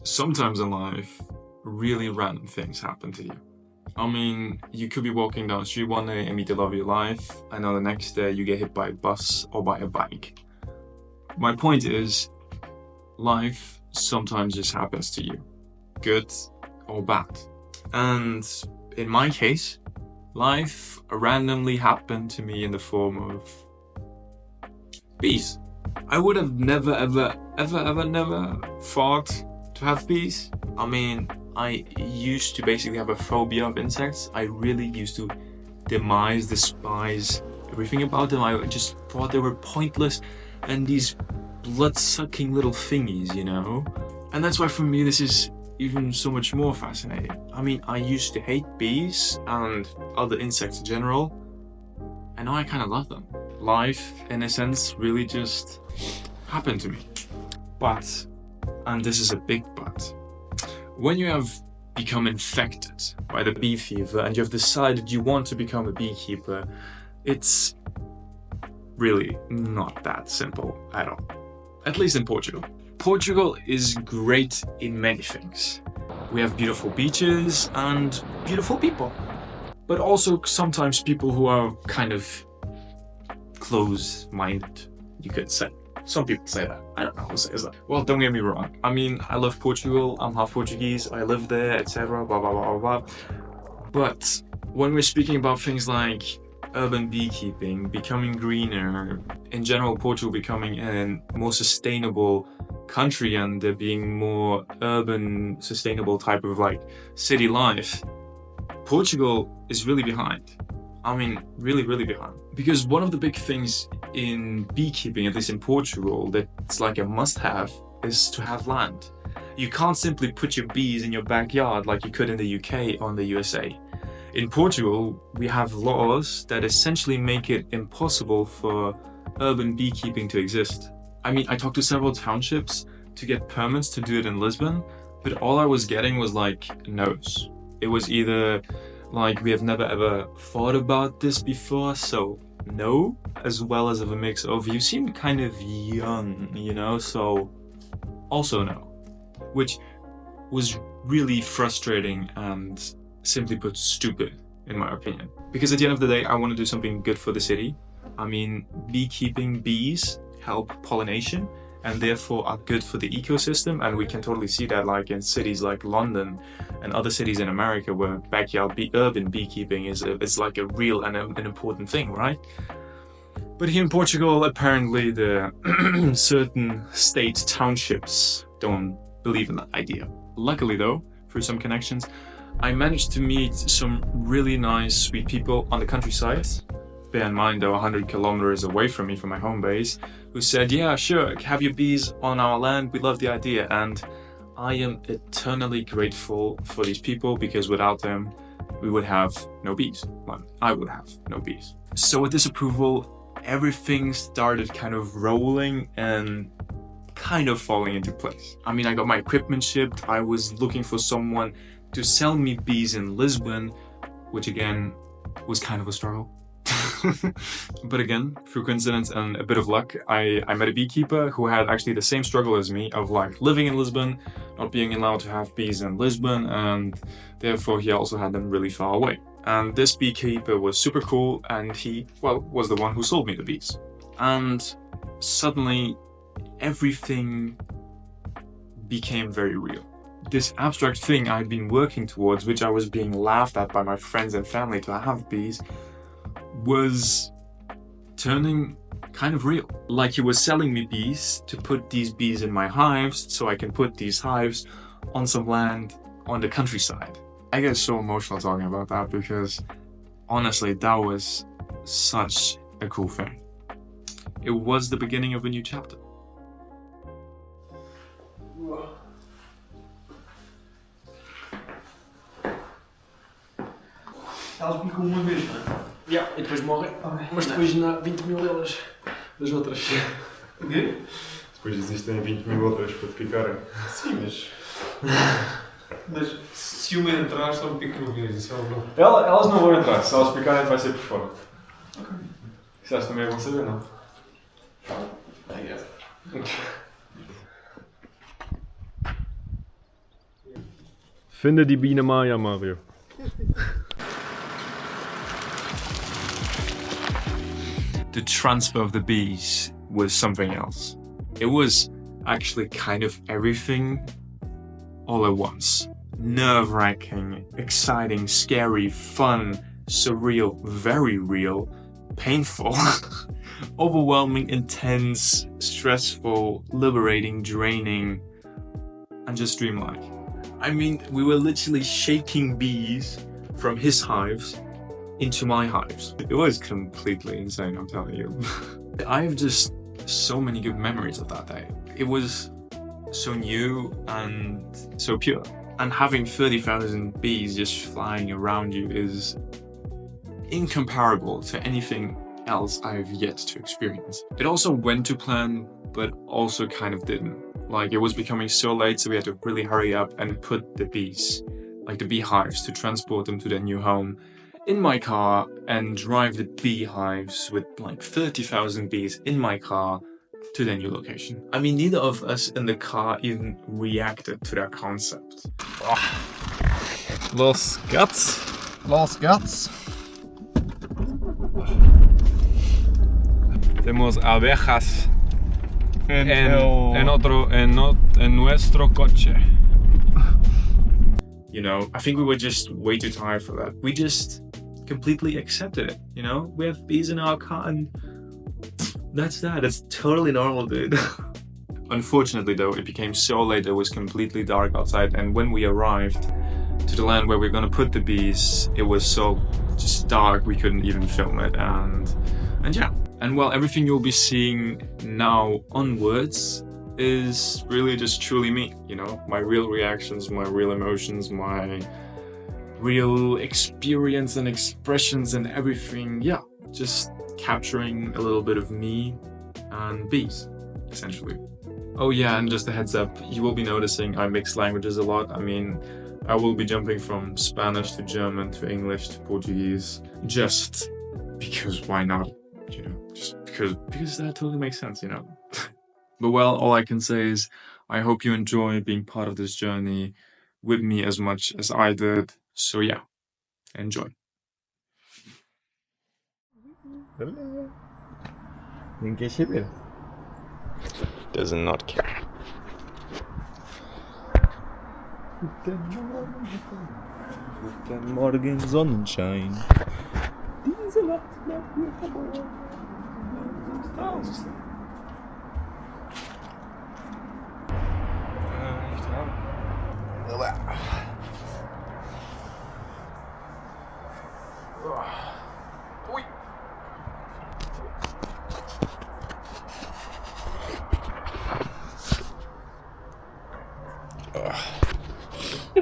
Sometimes in life, really random things happen to you. I mean, you could be walking down the street one day and meet the love of your life, and on the next day you get hit by a bus or by a bike. My point is, life sometimes just happens to you, good or bad. And in my case, life randomly happened to me in the form of bees. I would have never thought to have bees. I mean, I used to basically have a phobia of insects. I really used to despise everything about them. I just thought they were pointless and these blood-sucking little thingies, you know? And that's why for me this is even so much more fascinating. I mean, I used to hate bees and other insects in general, and now I kind of love them. Life, in a sense, really just happened to me. But, and this is a big but, when you have become infected by the bee fever and you have decided you want to become a beekeeper, it's really not that simple at all. At least in Portugal. Portugal is great in many things. We have beautiful beaches and beautiful people. But also sometimes people who are kind of close-minded, you could say. Some people say that. I don't know who says that. Well, don't get me wrong. I mean, I love Portugal. I'm half Portuguese. I live there, etc. Blah, blah, blah, blah, blah. But when we're speaking about things like urban beekeeping, becoming greener, in general, Portugal becoming a more sustainable country and there being more urban, sustainable type of like city life, Portugal is really behind. I mean, really, really behind. Because one of the big things in beekeeping, at least in Portugal, that's like a must-have is to have land. You can't simply put your bees in your backyard like you could in the UK or in the USA. In Portugal, we have laws that essentially make it impossible for urban beekeeping to exist. I mean, I talked to several townships to get permits to do it in Lisbon, but all I was getting was like no's. It was either like, we have never ever thought about this before, so no, as well as of a mix of, you seem kind of young, you know, so also no. Which was really frustrating and, simply put, stupid, in my opinion. Because at the end of the day, I want to do something good for the city. I mean, beekeeping, bees help pollination and therefore are good for the ecosystem, and we can totally see that like in cities like London and other cities in America where backyard urban beekeeping is like a real and an important thing, right? But here in Portugal, apparently the certain state townships don't believe in that idea. Luckily though, through some connections, I managed to meet some really nice, sweet people on the countryside. Bear in mind, they're 100 kilometers away from me, from my home base, who said, yeah, sure, have your bees on our land, we love the idea. And I am eternally grateful for these people, because without them, we would have no bees. Well, I would have no bees. So with this approval, everything started kind of rolling and kind of falling into place. I mean, I got my equipment shipped, I was looking for someone to sell me bees in Lisbon, which again, was kind of a struggle. But again, through coincidence and a bit of luck, I met a beekeeper who had actually the same struggle as me of like living in Lisbon, not being allowed to have bees in Lisbon, and therefore he also had them really far away. And this beekeeper was super cool, and he, well, was the one who sold me the bees. And suddenly everything became very real. This abstract thing I'd been working towards, which I was being laughed at by my friends and family to have bees, was turning kind of real. Like he was selling me bees to put these bees in my hives so I can put these hives on some land on the countryside. I get so emotional talking about that because honestly, that was such a cool thing. It was the beginning of a new chapter. Elas picam uma vez, não é? Ja, e depois morrem, mas depois na 20 mil delas, das outras. O quê? Depois existem 20 mil outras para te picarem. Sim, mas se uma entrar, só me pica uma vez, isso é algo. Elas não vão entrar, se elas picarem vai ser por fora. Ok. Isso elas também vão saber, não? I guess. Finde die Biene Maya, Mario. The transfer of the bees was something else. It was actually kind of everything all at once. Nerve-wracking, exciting, scary, fun, surreal, very real, painful, overwhelming, intense, stressful, liberating, draining, and just dreamlike. I mean, we were literally shaking bees from his hives into my hives. It was completely insane, I'm telling you. I have just so many good memories of that day. It was so new and so pure. And having 30,000 bees just flying around you is incomparable to anything else I've yet to experience. It also went to plan, but also kind of didn't. Like, it was becoming so late, so we had to really hurry up and put the bees, like the beehives, to transport them to their new home in my car and drive the beehives with like 30,000 bees in my car to their new location. I mean, neither of us in the car even reacted to that concept. Los Guts. Los Guts. Tenemos abejas en nuestro coche. You know, I think we were just way too tired for that. We just completely accepted it, you know? We have bees in our car and that's that. It's totally normal, dude. Unfortunately though, it became so late that it was completely dark outside, and when we arrived to the land where we're gonna put the bees, it was so just dark we couldn't even film it, and yeah. And well, everything you'll be seeing now onwards is really just truly me, you know? My real reactions, my real emotions, my real experience and expressions and everything, yeah. Just capturing a little bit of me and bees, essentially. Oh yeah, and just a heads up, you will be noticing I mix languages a lot. I mean, I will be jumping from Spanish to German to English to Portuguese, just because why not, you know? Just because that totally makes sense, you know? But well, all I can say is I hope you enjoy being part of this journey with me as much as I did. So yeah, enjoy. Does not care. Guten Morgen, Sonnenschein. Diese Nacht bleibt mir verborgen.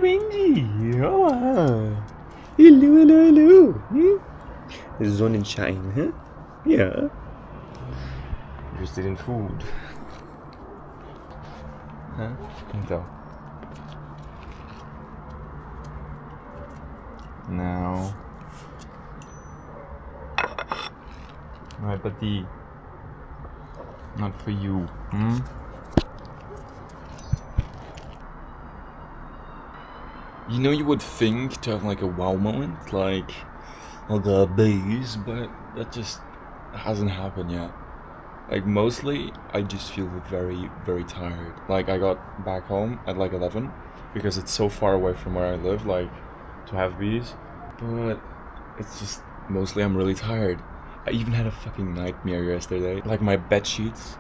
Benji, ja. Hallo, hallo, hallo. Sonnenschein, hè? Ja. Interested in food. Huh? Então. Now. My buddy. Not for you, hmm? You know, you would think to have like a wow moment, like, oh god, bees, but that just hasn't happened yet. Like, mostly, I just feel very, very tired. Like, I got back home at like 11, because it's so far away from where I live, like, to have bees. But it's just, mostly I'm really tired. I even had a fucking nightmare yesterday. Like, my bed sheets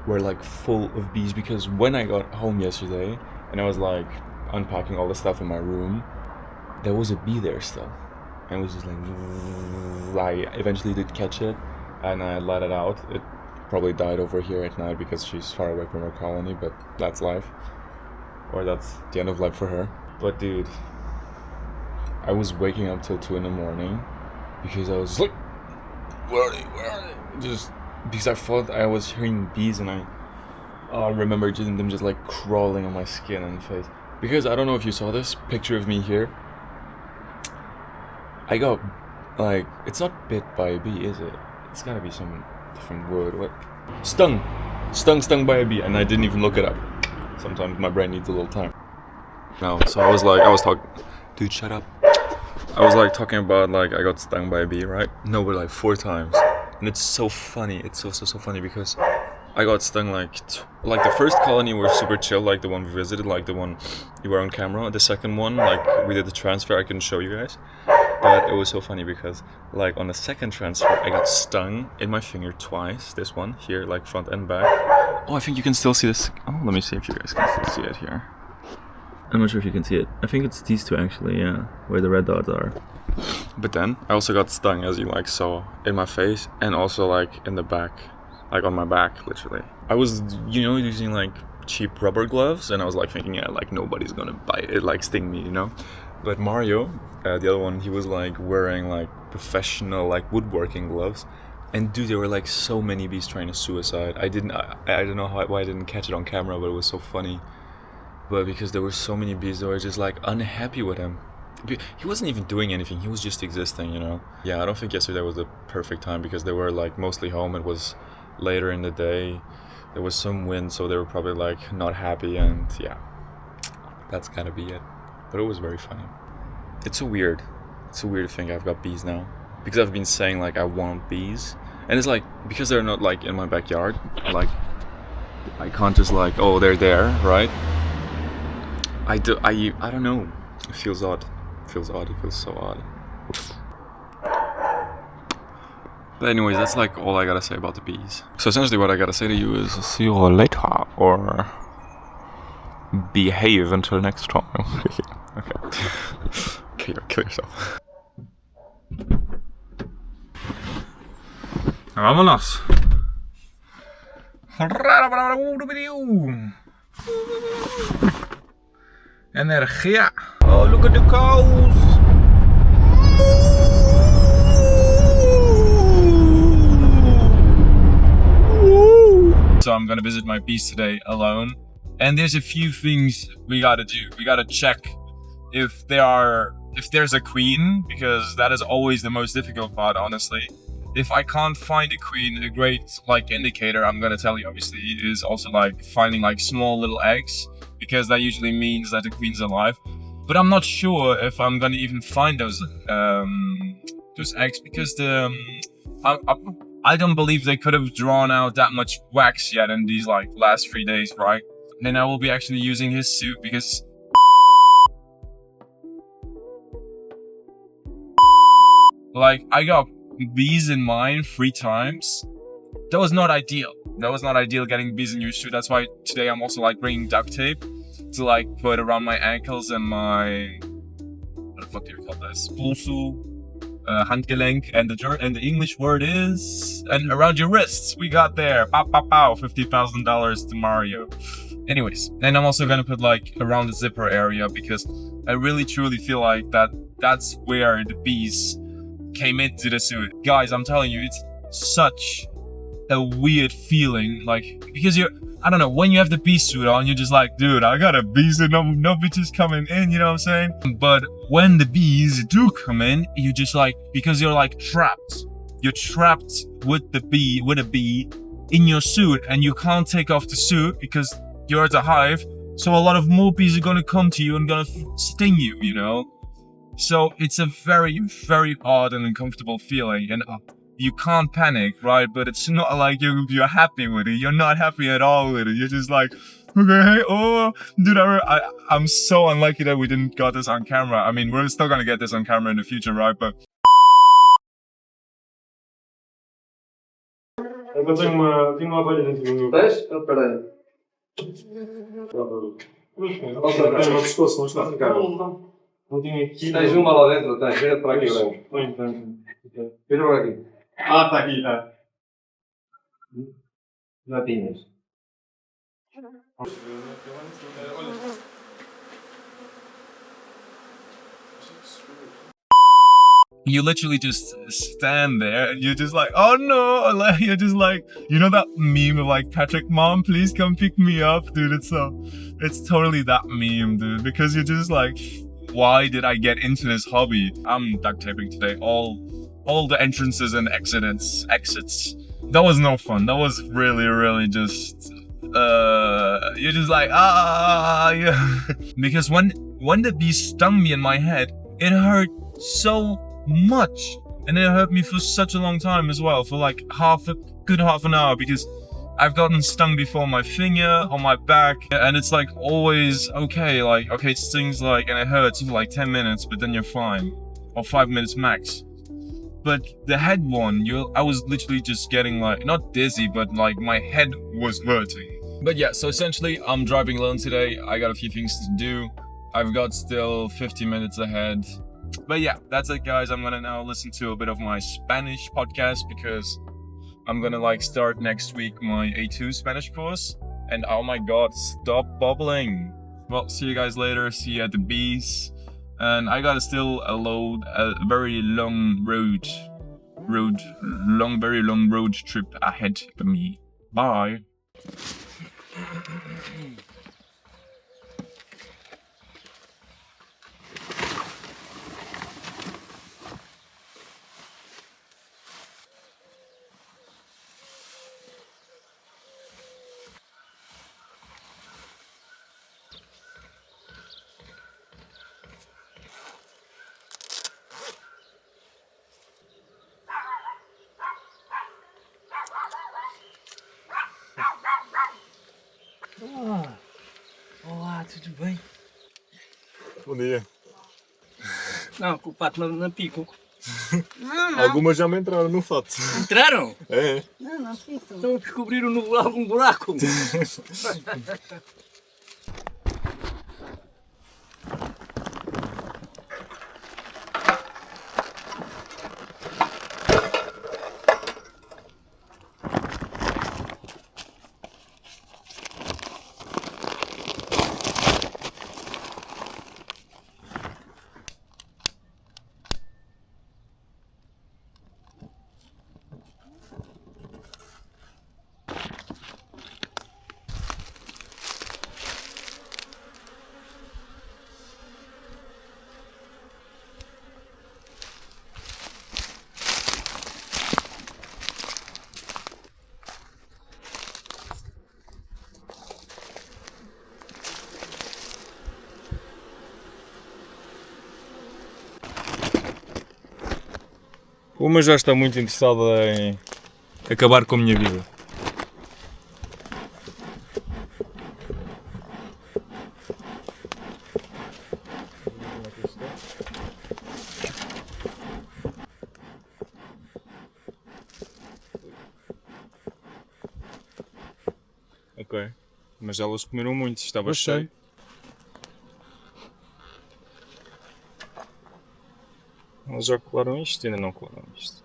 were like full of bees, because when I got home yesterday, and I was like unpacking all the stuff in my room, there was a bee there still. And it was just like, I eventually did catch it, and I let it out. It probably died over here at night because she's far away from her colony, but that's life. Or that's the end of life for her. But dude, I was waking up till 2 in the morning because I was like, where are they? Where are they? Just because I thought I was hearing bees, and I remember them just like crawling on my skin and face. Because I don't know if you saw this picture of me here. I got, like, it's not bit by a bee, is it? It's gotta be some different word. What? Stung by a bee, and I didn't even look it up. Sometimes my brain needs a little time. No, so I was talking, dude, shut up. I was like talking about like I got stung by a bee, right? No, but like 4 times, and it's so funny. It's so funny because I got stung like the first colony were super chill, like the one we visited, like the one you were on camera. The second one, like we did the transfer, I couldn't show you guys, but it was so funny because like on the second transfer I got stung in my finger twice. This one here, like front and back. Oh, I think you can still see this. Oh, let me see if you guys can still see it here. I'm not sure if you can see it. I think it's these two actually, yeah, where the red dots are. But then I also got stung, as you like saw, in my face and also like in the back, like on my back, literally. I was, you know, using like cheap rubber gloves, and I was like thinking, yeah, like nobody's gonna bite it, like sting me, you know. But Mario, the other one, he was like wearing like professional like woodworking gloves, and dude, there were like so many bees trying to suicide. I don't know why I didn't catch it on camera, but it was so funny. But because there were so many bees that were just like unhappy with him. He wasn't even doing anything, he was just existing, you know. Yeah, I don't think yesterday was the perfect time because they were like mostly home. It was later in the day, there was some wind, so they were probably like not happy, and yeah, that's gotta be it. But it was very funny. It's a weird thing. I've got bees now because I've been saying like I want bees, and it's like because they're not like in my backyard, like I can't just like, oh, they're there, right? I don't know. It feels odd. It feels so odd. But anyways, that's like all I gotta say about the bees. So essentially what I gotta say to you is see you later, or behave until next time. Okay, kill yourself. Vámonos. Energía. Oh, look at the cows. So I'm gonna visit my bees today alone, and there's a few things we gotta do. We gotta check if there's a queen, because that is always the most difficult part, honestly. If I can't find a queen, a great like indicator, I'm gonna tell you obviously, is also like finding like small little eggs, because that usually means that the queen's alive. But I'm not sure if I'm gonna even find those eggs, because I don't believe they could have drawn out that much wax yet in these like last 3 days, right? Then I will be actually using his suit, because like I got bees in mine 3 times. That was not ideal. That was not ideal getting bees in your suit. That's why today I'm also like bringing duct tape to like put around my ankles and my, what the fuck do you call this? Pulsu, handgelenk, and the English word is, and around your wrists. We got there. Pow pow pow. $50,000 to Mario. Anyways, and I'm also gonna put like around the zipper area, because I really truly feel like that's where the bees came into the suit. Guys, I'm telling you, it's such a weird feeling, like, because I don't know, when you have the bee suit on, you're just like, dude, I got a bee suit, no bitches coming in, you know what I'm saying? But when the bees do come in, you're just like, because you're like trapped. You're trapped with a bee in your suit, and you can't take off the suit because you're at a hive. So a lot of more bees are gonna come to you and gonna sting you, you know? So it's a very, very odd and uncomfortable feeling, and you can't panic, right? But it's not like you're happy with it. You're not happy at all with it. You're just like, okay, oh, dude, I'm so unlucky that we didn't got this on camera. I mean, we're still gonna get this on camera in the future, right? But Eu tenho uma abelha dentro do meu. Tens? Espera aí. Tem uma pescoço, não está a ficar. Não tinha aqui. Tens uma lá dentro, tens. Vira para aqui, Léo. Tem. Vira para aqui. Ah, está aqui, está. Já tinhas. you literally just stand there and you're just like, oh no, like, you're just like, you know that meme of like, Patrick, mom, please come pick me up, dude. It's totally that meme, dude, because you're just like, why did I get into this hobby? I'm duct taping today all the entrances and exits. That was no fun. That was really just you're just like yeah. Because when the bee stung me in my head, it hurt so much, and it hurt me for such a long time as well, for like good half an hour, because I've gotten stung before on my finger, on my back, and it's like always okay, like okay, it stings like and it hurts for like 10 minutes, but then you're fine, or 5 minutes max. But the head one, I was literally just getting like, not dizzy, but like my head was hurting. But yeah, so essentially I'm driving alone today. I got a few things to do. I've got still 50 minutes ahead. But yeah, that's it guys. I'm gonna now listen to a bit of my Spanish podcast, because I'm gonna like start next week my A2 Spanish course. And oh my god, stop bubbling. Well, see you guys later. See you at the bees. And I got a very long road trip ahead of me. Bye. Olá, tudo bem? Bom dia. Não, com o pato na pico. Algumas já me entraram no fato. Entraram? É. Estão a descobrir algum buraco. Uma já está muito interessada em acabar com a minha vida. Ok, mas elas comeram muito, estava cheio. Elas já colaram isto? Ainda não colaram isto.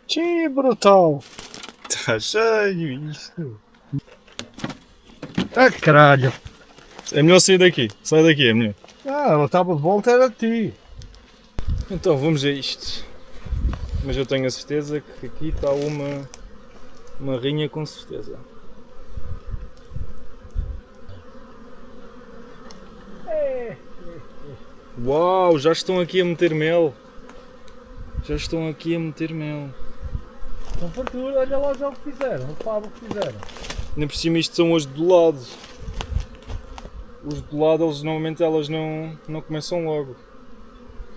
Que brutal! Está cheio isto. Ah, caralho! É melhor sair daqui. Sai daqui, é melhor. Ah, ela estava de volta, era a ti. Então vamos a isto. Mas eu tenho a certeza que aqui está uma rinha com certeza. Uau, já estão aqui a meter mel. Já estão aqui a meter mel. Então fartura, olha lá já o que fizeram, o favo que fizeram. Ainda por cima isto são os do lado. Os do lado, normalmente elas não começam logo.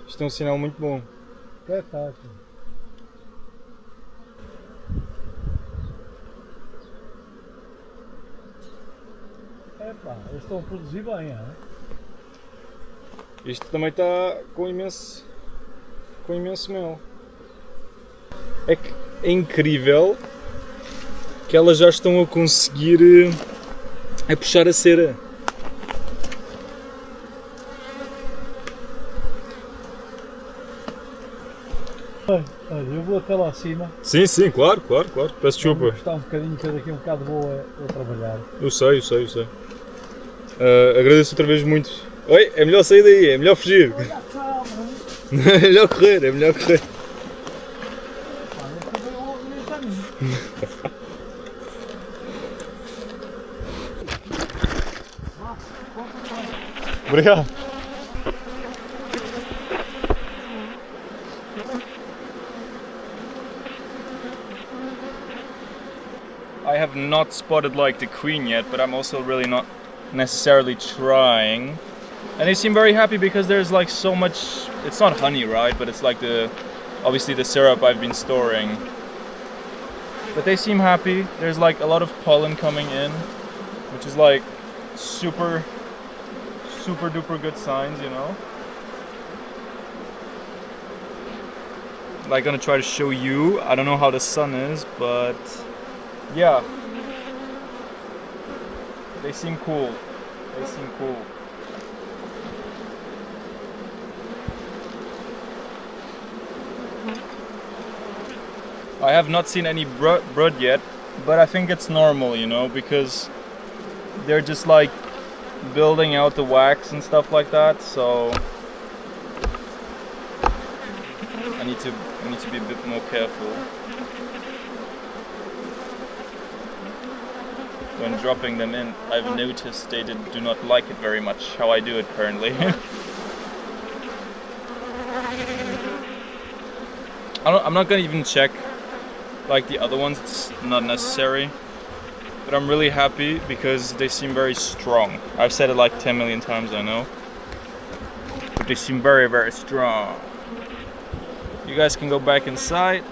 Isto é um sinal muito bom. Espetáculo. Epá, eles estão a produzir bem, é? Isto também está com imenso mel. É que é incrível que elas já estão a conseguir a puxar a cera. Olha, eu vou até lá acima. Sim, claro. Peço desculpa. Vou gostar um bocadinho, que eu daqui um bocado vou trabalhar. Eu sei. Agradeço outra vez muito. Oi, é melhor sair daí, é melhor fugir. É melhor correr. Obrigado. I have not spotted like the queen yet, but I'm also really not necessarily trying. And they seem very happy because there's like so much, it's not honey, right? But it's like obviously the syrup I've been storing. But they seem happy. There's like a lot of pollen coming in, which is like super duper good signs, you know? Like, gonna try to show you. I don't know how the sun is, but yeah. They seem cool. They seem cool. I have not seen any brood yet, but I think it's normal, you know, because they're just like building out the wax and stuff like that, so I need to be a bit more careful when dropping them in. I've noticed they do not like it very much how I do it currently. I'm not gonna even check like the other ones, it's not necessary. But I'm really happy because they seem very strong. I've said it like 10 million times, I know. But they seem very, very strong. You guys can go back inside.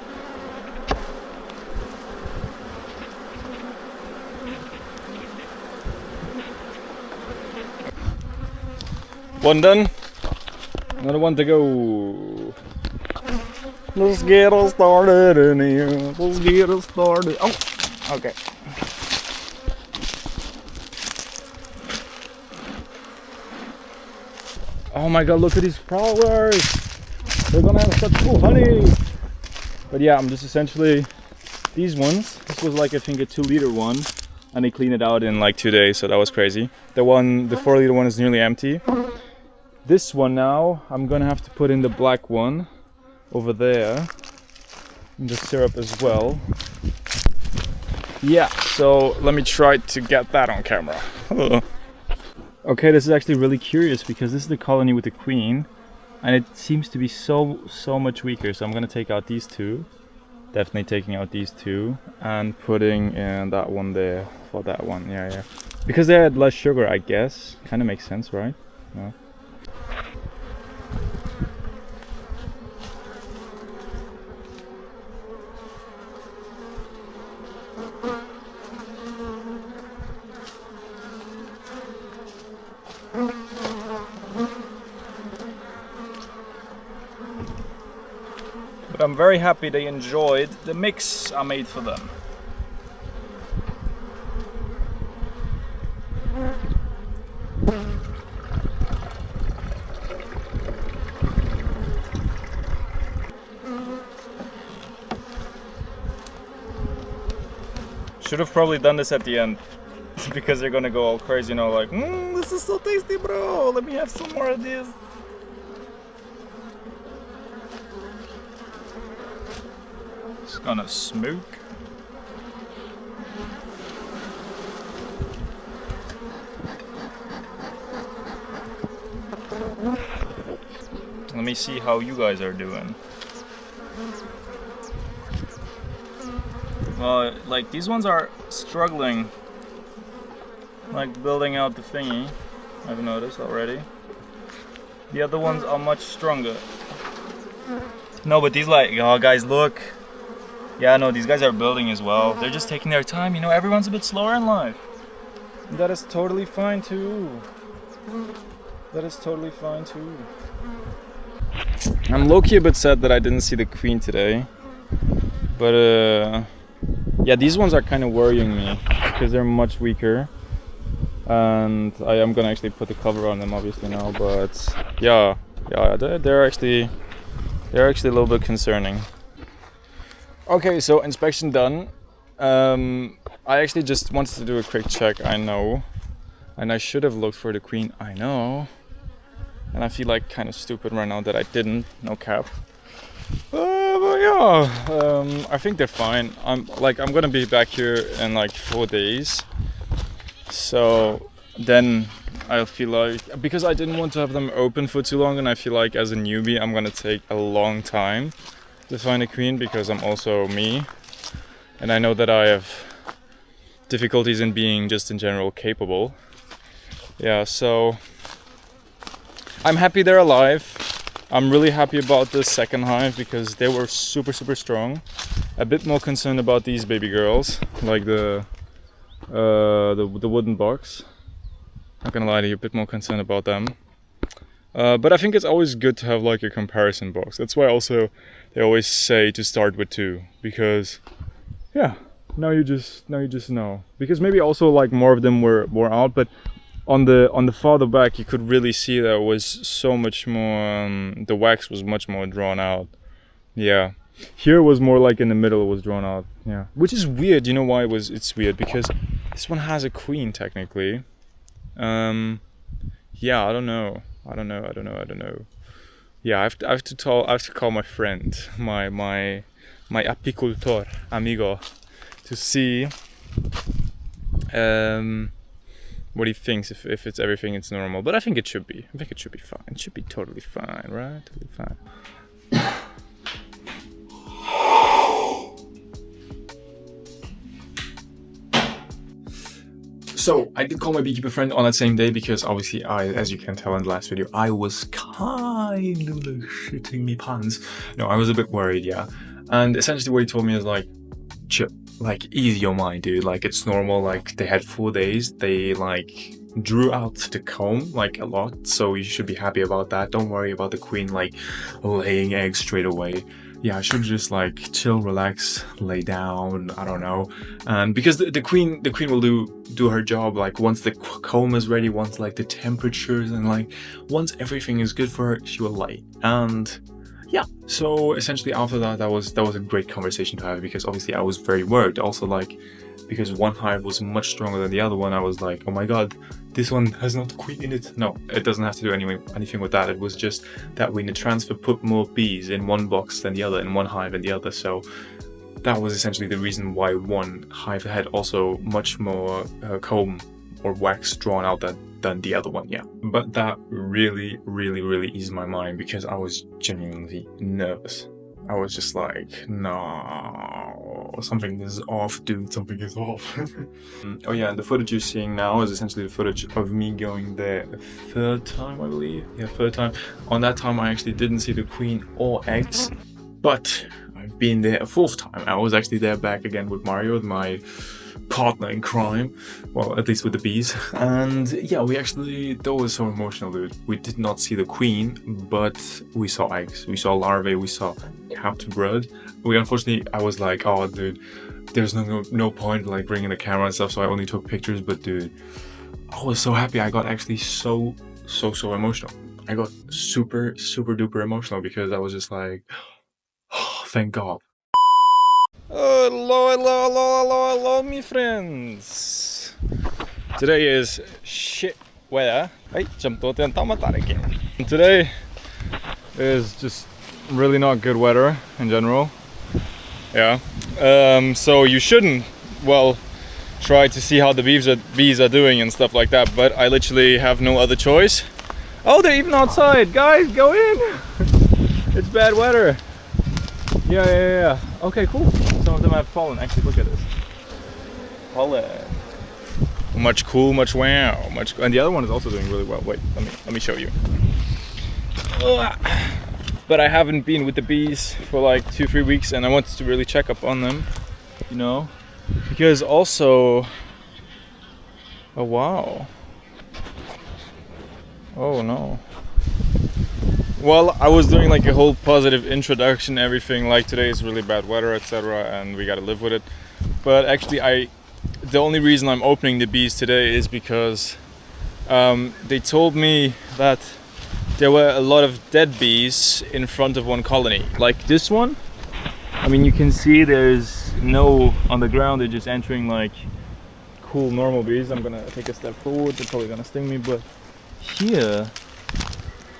One done. Another one to go. Let's get us started in here. Let's get us started. Oh, okay. Oh my god, look at these flowers. They're gonna have such cool honey. But yeah, I'm just essentially these ones. This was like I think a 2-liter one, and they cleaned it out in like 2 days, so that was crazy. The 4-liter one is nearly empty. This one now, I'm gonna have to put in the black one over there, and the syrup as well. Yeah, so let me try to get that on camera. Okay, this is actually really curious because this is the colony with the queen, and it seems to be so much weaker. So I'm gonna take out these two, definitely taking out these two, and putting in that one there for that one. Yeah, because they had less sugar, I guess. Kind of makes sense, right? Yeah. But I'm very happy they enjoyed the mix I made for them. Should have probably done this at the end because they're gonna go all crazy, you know, like, this is so tasty, bro, let me have some more of this. It's gonna smoke. Let me see how you guys are doing. Well, like these ones are struggling, like building out the thingy, I've noticed already. The other ones are much stronger. No, but these like, oh guys, look. Yeah, no, these guys are building as well. They're just taking their time, you know, everyone's a bit slower in life. And that is totally fine too. That is totally fine too. I'm low-key a bit sad that I didn't see the queen today. But yeah, these ones are kind of worrying me because they're much weaker. And I am gonna actually put the cover on them obviously now, but yeah, they're actually a little bit concerning. Okay, so inspection done. I actually just wanted to do a quick check, I know. And I should have looked for the queen, I know. And I feel like kind of stupid right now that I didn't, no cap. But yeah, I think they're fine. I'm gonna be back here in like 4 days. So then I feel like, because I didn't want to have them open for too long, and I feel like as a newbie I'm gonna take a long time to find a queen because I'm also me. And I know that I have difficulties in being just in general capable. Yeah, so I'm happy they're alive. I'm really happy about the second hive because they were super strong. A bit more concerned about these baby girls, like the wooden box. Not gonna lie to you, a bit more concerned about them. But I think it's always good to have like a comparison box. That's why also they always say to start with 2, because yeah, now you just know. Because maybe also like more of them were out, but on the farther back you could really see there was so much more. The wax was much more drawn out. Yeah, here was more like in the middle. It was drawn out. Yeah, which is weird. You know why it's weird? Because this one has a queen technically. Yeah, I don't know. Yeah, I have to call my friend, my apicultor amigo, to see what he thinks if it's everything it's normal. But I think it should be. I think it should be fine. It should be totally fine, right? Totally fine. So I did call my beekeeper friend on that same day because obviously as you can tell in the last video, I was kind of like shitting me pants. No, I was a bit worried, yeah. And essentially what he told me is like, chill, like ease your mind, dude. Like it's normal. Like they had 4 days. They like drew out the comb like a lot, so you should be happy about that. Don't worry about the queen like laying eggs straight away. Yeah, I should just like chill, relax, lay down, I don't know. And because the queen will do her job like once the comb is ready, once like the temperatures and like once everything is good for her, she will lay. And yeah, so essentially after that, that was a great conversation to have, because obviously I was very worried. Also like because one hive was much stronger than the other one, I was like, oh my god, this one has not queen in it. No, it doesn't have to do anything with that. It was just that we in the transfer put more bees in one box than the other, in one hive than the other. So that was essentially the reason why one hive had also much more comb or wax drawn out than the other one, yeah. But that really eased my mind, because I was genuinely nervous. I was just like, no, something is off, dude, something is off. Oh yeah, and the footage you're seeing now is essentially the footage of me going there a 3rd time, I believe. Yeah, 3rd time. On that time, I actually didn't see the queen or eggs, but I've been there a 4th time. I was actually there back again with Mario, my partner in crime, well, at least with the bees. And yeah, that was so emotional, dude. We did not see the queen, but we saw eggs, we saw larvae, we saw capped brood. Unfortunately, I was like, oh dude, there's no point like bringing the camera and stuff, so I only took pictures. But dude, I was so happy. I got actually so emotional. I got super duper emotional, because I was just like, oh, thank God. Hello, me friends. Today is shit weather. Hey, jumped out and matar again. Today is just really not good weather in general. Yeah. So you shouldn't, well, try to see how the bees are doing and stuff like that. But I literally have no other choice. Oh, they're even outside, guys. Go in. It's bad weather. Yeah. Okay, cool. Some of them have fallen. Actually, look at this. Pollen. Much cool, much wow, much. And the other one is also doing really well. Wait, let me show you. But I haven't been with the bees for like 2-3 weeks, and I wanted to really check up on them, you know, because also. Oh wow. Oh no. Well, I was doing like a whole positive introduction, everything like today is really bad weather, etc., and we gotta live with it. But actually, the only reason I'm opening the bees today is because they told me that there were a lot of dead bees in front of one colony, like this one. I mean, you can see there's no on the ground. They're just entering like cool normal bees. I'm gonna take a step forward. They're probably gonna sting me, but here,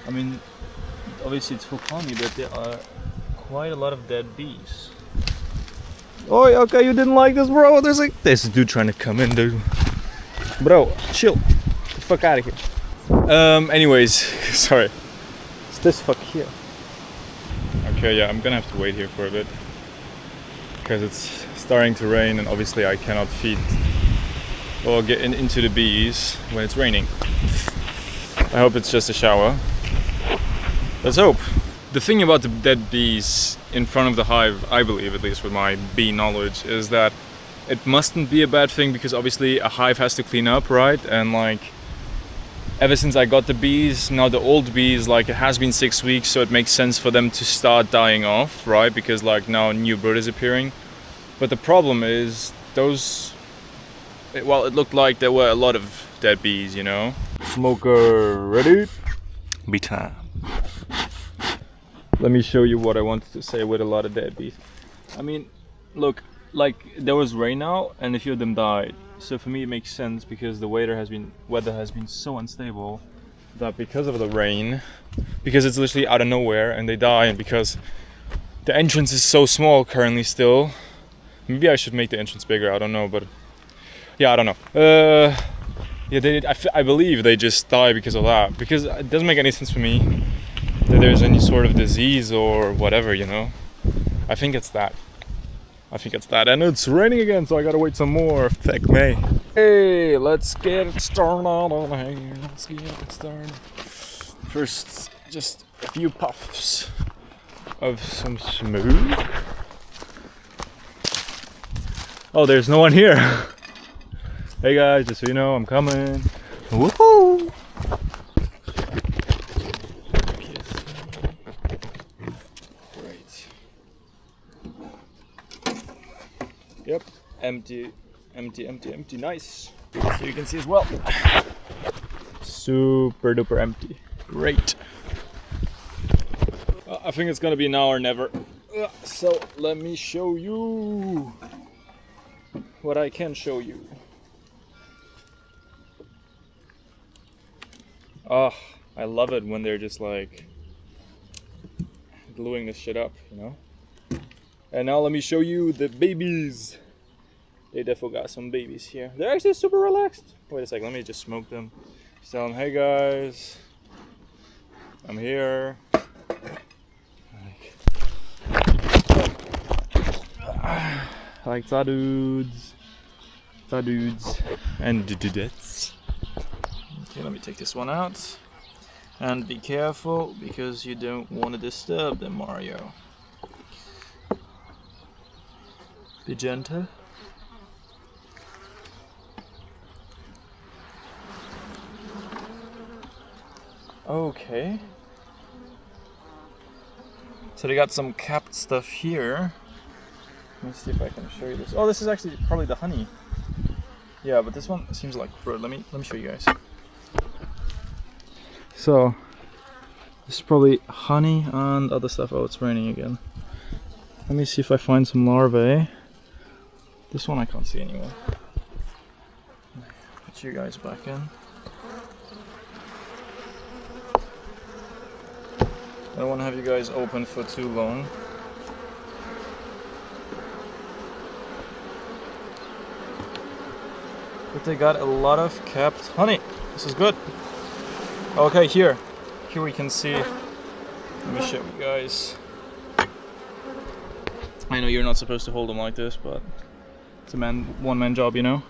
I mean. Obviously it's full colony, but there are quite a lot of dead bees. Oh, okay, you didn't like this, bro? There's like this dude trying to come in, dude. Bro, chill. Get the fuck out of here. Anyways, sorry. It's this fuck here. Okay, yeah, I'm gonna have to wait here for a bit, because it's starting to rain, and obviously I cannot feed or get into the bees when it's raining. I hope it's just a shower. Let's hope. The thing about the dead bees in front of the hive, I believe, at least with my bee knowledge, is that it mustn't be a bad thing because obviously a hive has to clean up, right? And like, ever since I got the bees, now the old bees, like it has been 6 weeks, so it makes sense for them to start dying off, right? Because like now new brood is appearing. But the problem is those, well, it looked like there were a lot of dead bees, you know? Smoker ready? Be time. Let me show you what I wanted to say with a lot of dead bees. I mean, look, like there was rain now and a few of them died. So for me it makes sense because the weather has been so unstable that because of the rain, because it's literally out of nowhere and they die, and because the entrance is so small currently still. Maybe I should make the entrance bigger, I don't know, but yeah, I don't know. Yeah, I believe they just die because of that, because it doesn't make any sense for me that there's any sort of disease or whatever, you know. I think it's that. And it's raining again, so I gotta wait some more. Feck me. Hey, let's get it started on here. Let's get it started. First, just a few puffs of some smoke. Oh, there's no one here. Hey guys, just so you know, I'm coming. Woohoo! Great. Yep, empty, nice. So you can see as well. Super duper empty. Great. I think it's gonna be now or never. So let me show you what I can show you. Oh, I love it when they're just like gluing this shit up, you know? And now let me show you the babies. They definitely got some babies here. They're actually super relaxed. Wait a second, let me just smoke them. Just tell them, hey guys, I'm here. Like ta dudes, and dudettes. Okay, let me take this one out. And be careful because you don't want to disturb them, Mario. Be gentle. Okay. So they got some capped stuff here. Let me see if I can show you this. Oh, this is actually probably the honey. Yeah, but this one seems like fruit. Let me show you guys. So this is probably honey and other stuff. Oh, it's raining again. Let me see if I find some larvae. This one I can't see anymore. Put you guys back in. I don't want to have you guys open for too long. But they got a lot of capped honey. This is good. Okay, here we can see. Let me show you guys. I know you're not supposed to hold them like this, but it's a one-man job, you know.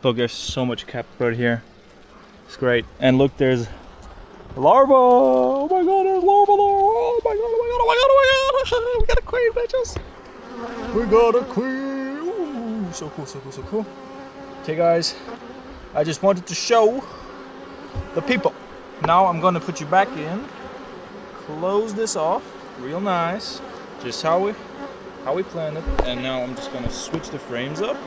Look, there's so much capped right here. It's great. And look, there's larva. Oh my god, there's larva there. Oh my god, oh my god, oh my god, oh my god. We got a queen, bitches. We got a queen. Ooh, so cool, so cool, so cool. Okay guys, I just wanted to show the people. Now I'm gonna put you back in, close this off real nice, just how we planned it. And now I'm just gonna switch the frames up.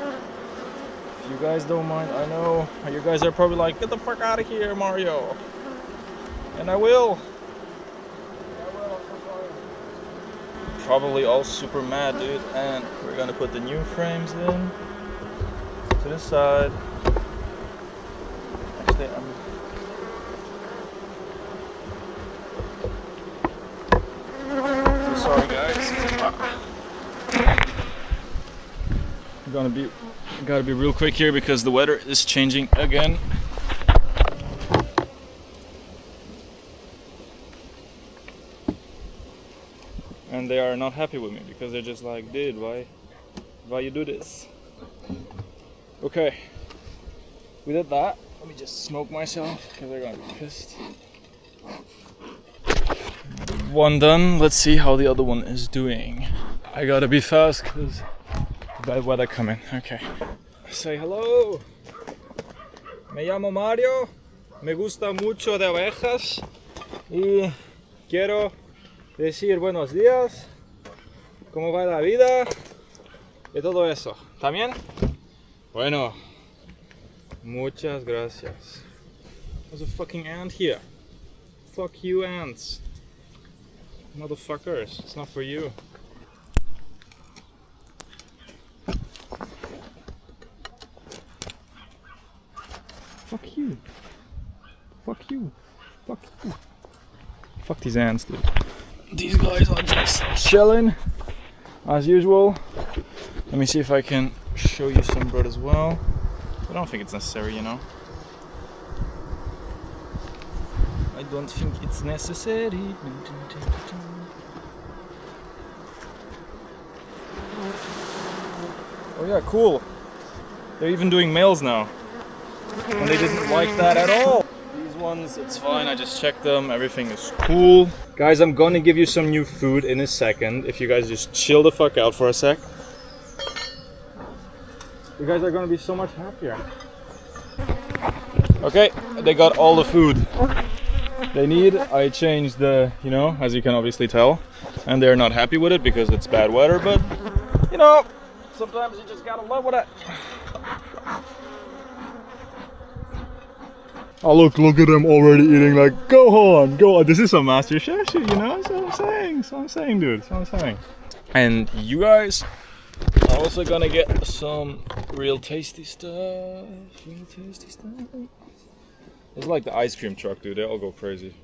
If you guys don't mind, I know you guys are probably like, get the fuck out of here, Mario. And I will. Probably all super mad, dude. And we're gonna put the new frames in. To this side. Actually, I'm so sorry, guys. Gotta be real quick here because the weather is changing again. And they are not happy with me because they're just like, dude, why you do this? Okay, we did that. Let me just smoke myself because they're gonna be pissed. One done. Let's see how the other one is doing. I gotta be fast because bad weather coming. Okay. Say hello. Me llamo Mario. Me gusta mucho de abejas. Y quiero decir buenos días. ¿Cómo va la vida? Y todo eso. ¿También? Bueno. Muchas gracias. There's a fucking ant here. Fuck you, ants. Motherfuckers. It's not for you. Fuck you. Fuck you. Fuck you. Fuck these ants, dude. These guys are just chilling as usual. Let me see if I can show you some bird as well. I don't think it's necessary, you know. I don't think it's necessary. Oh yeah, cool. They're even doing males now. And they didn't like that at all. These ones, it's fine, I just checked them, everything is cool. Guys, I'm gonna give you some new food in a second, if you guys just chill the fuck out for a sec. You guys are gonna be so much happier. Okay, they got all the food they need. I changed the, you know, as you can obviously tell. And they're not happy with it because it's bad weather, but, you know, sometimes you just gotta live with it. Oh look at them already eating, like, go on. This is some master chef shit, you know? That's what I'm saying, dude. That's what I'm saying. And you guys are also gonna get some real tasty stuff. It's like the ice cream truck, dude. They all go crazy.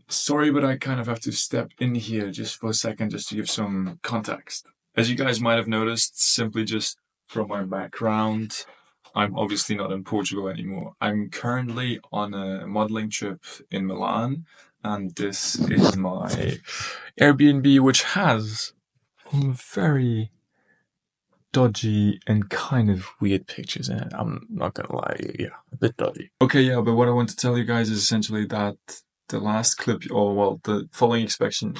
Sorry, but I kind of have to step in here just for a second, just to give some context. As you guys might have noticed, simply just from my background, I'm obviously not in Portugal anymore. I'm currently on a modeling trip in Milan, and this is my Airbnb, which has very dodgy and kind of weird pictures in it. I'm not gonna lie, yeah, a bit dodgy. Okay, yeah, but what I want to tell you guys is essentially that the last clip, or well, the following inspection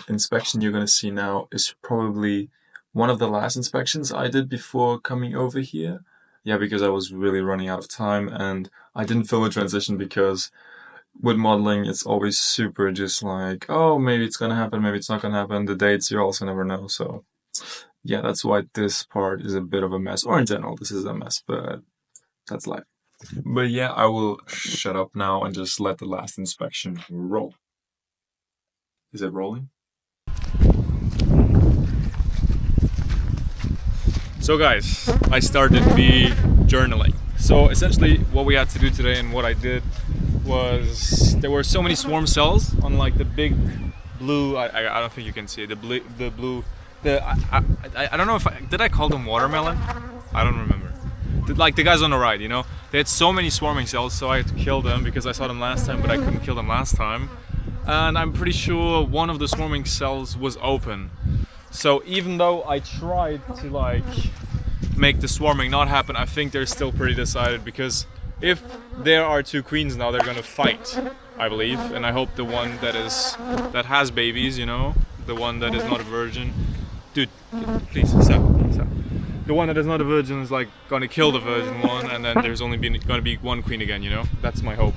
you're gonna see now is probably one of the last inspections I did before coming over here. Yeah, because I was really running out of time and I didn't film a transition because with modeling it's always super just like, oh, maybe it's gonna happen, maybe it's not gonna happen. The dates you also never know, so yeah, that's why this part is a bit of a mess, or in general this is a mess, but that's life. But yeah, I will shut up now and just let the last inspection roll. Is it rolling? So guys, I started the journaling. So essentially what we had to do today and what I did was, there were so many swarm cells on like the big blue, I don't think you can see it, I don't know if did I call them watermelon? I don't remember. Like the guys on the right, you know, they had so many swarming cells, so I had to kill them because I saw them last time, but I couldn't kill them last time. And I'm pretty sure one of the swarming cells was open. So even though I tried to like make the swarming not happen, I think they're still pretty decided, because if there are two queens now, they're gonna fight, I believe. And I hope the one that has babies, you know, the one that is not a virgin, dude, please stop. The one that is not a virgin is like gonna kill the virgin one, and then there's only gonna be one queen again, you know? That's my hope.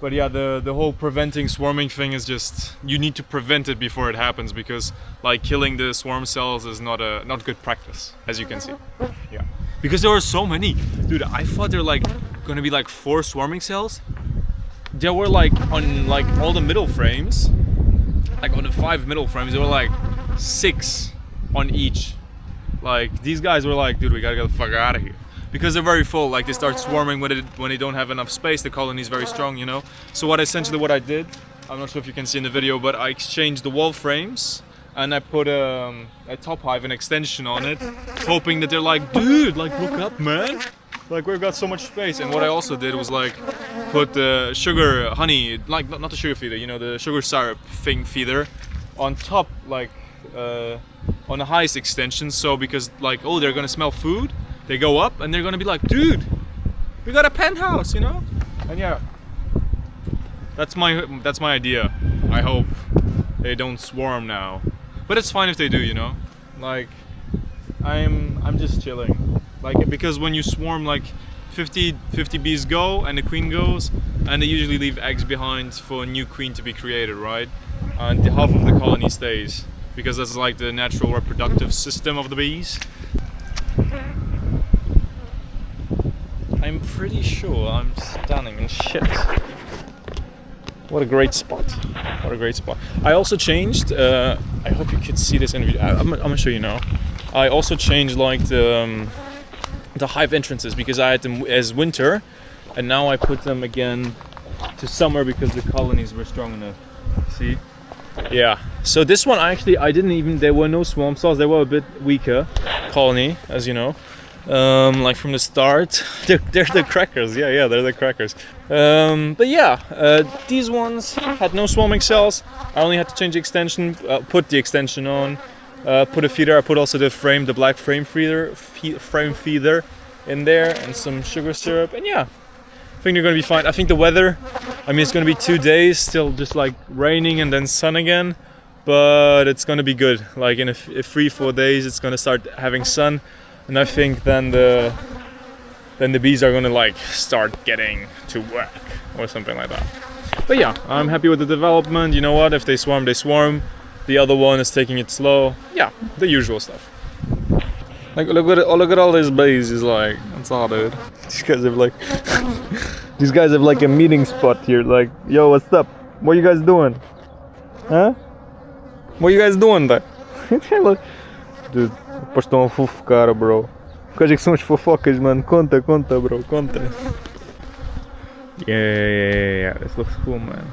But yeah, the whole preventing swarming thing is just, you need to prevent it before it happens, because like killing the swarm cells is not good practice, as you can see. Yeah. Because there were so many. Dude, I thought there were like gonna be like 4 swarming cells. There were like on like all the middle frames, like on the 5 middle frames, there were like 6 on each. Like these guys were like, dude, we gotta get the fuck out of here. Because they're very full, like they start swarming when they don't have enough space. The colony is very strong, you know. So what I did, I'm not sure if you can see in the video, but I exchanged the wall frames and I put a top hive, an extension on it, hoping that they're like, dude, like look up, man. Like we've got so much space. And what I also did was like put the sugar, honey, like not the sugar feeder, you know, the sugar syrup thing feeder on top, like on the highest extension. So because like, oh, they're gonna smell food, they go up and they're gonna be like, dude, we got a penthouse, you know? And yeah, that's my idea. I hope they don't swarm now, but it's fine if they do, you know. Like I'm just chilling, like, because when you swarm, like 50 bees go and the queen goes, and they usually leave eggs behind for a new queen to be created, right? And half of the colony stays because that's like the natural reproductive system of the bees. I'm pretty sure I'm standing in shit. What a great spot. What a great spot. I also changed, I hope you could see this in video. I'm gonna show you now. I also changed like the hive entrances because I had them as winter, and now I put them again to summer because the colonies were strong enough. See? Yeah. So this one I didn't even, there were no swarm cells, they were a bit weaker colony, as you know. Like from the start, they're the crackers. Yeah, they're the crackers. But yeah, these ones had no swarming cells. I only had to change the extension, put the extension on, put a feeder. I put also the black frame feeder in there, and some sugar syrup. And yeah, I think they're gonna be fine. I think the weather, I mean, it's gonna be 2 days still, just like raining and then sun again. But it's gonna be good. Like in 3-4 days, it's gonna start having sun. And I think then the bees are gonna like start getting to work or something like that. But yeah, I'm happy with the development. You know what? If they swarm, they swarm. The other one is taking it slow. Yeah, the usual stuff. Like look at all these bees. Is like, that's all, dude. These guys have like a meeting spot here. Like, yo, what's up? What you guys doing? Huh? What you guys doing there? Dude. Depois estão a fofocar, bro. Quais é que são as fofocas, mano? Conta, bro, conta. Yeah. This looks cool, man.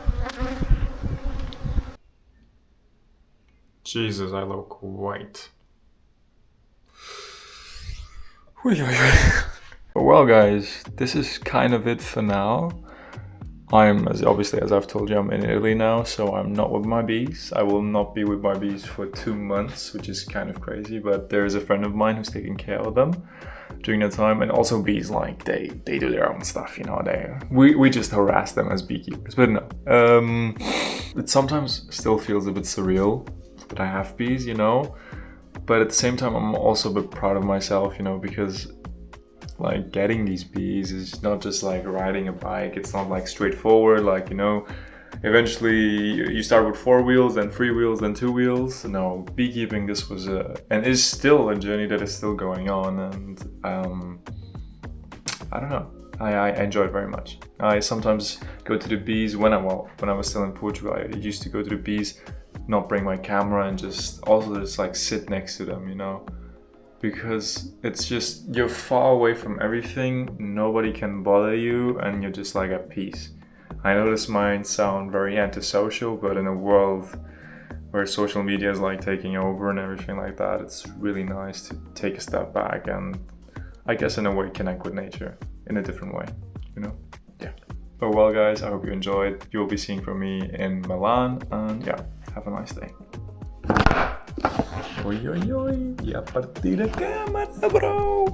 Jesus, I look white. Well, guys, this is kind of it for now. As I've told you, I'm in Italy now, so I'm not with my bees. I will not be with my bees for 2 months, which is kind of crazy, but there is a friend of mine who's taking care of them during that time. And also bees, like, they do their own stuff, you know. We just harass them as beekeepers, but no. It sometimes still feels a bit surreal that I have bees, you know, but at the same time I'm also a bit proud of myself, you know, because like getting these bees is not just like riding a bike. It's not like straightforward, like, you know, eventually you start with 4 wheels, then 3 wheels, then 2 wheels. No, beekeeping, this was and is still a journey that is still going on. And I don't know, I enjoy it very much. I sometimes go to the bees when I was still in Portugal. I used to go to the bees, not bring my camera, and just like sit next to them, you know. Because it's just, you're far away from everything, nobody can bother you, and you're just like at peace. I know this might sound very antisocial, but in a world where social media is like taking over and everything like that, it's really nice to take a step back and, I guess in a way, connect with nature in a different way, you know? Yeah. But well, guys, I hope you enjoyed. You will be seeing from me in Milan, and yeah, have a nice day. Oi, oi, oi, e a partir a câmera, bro!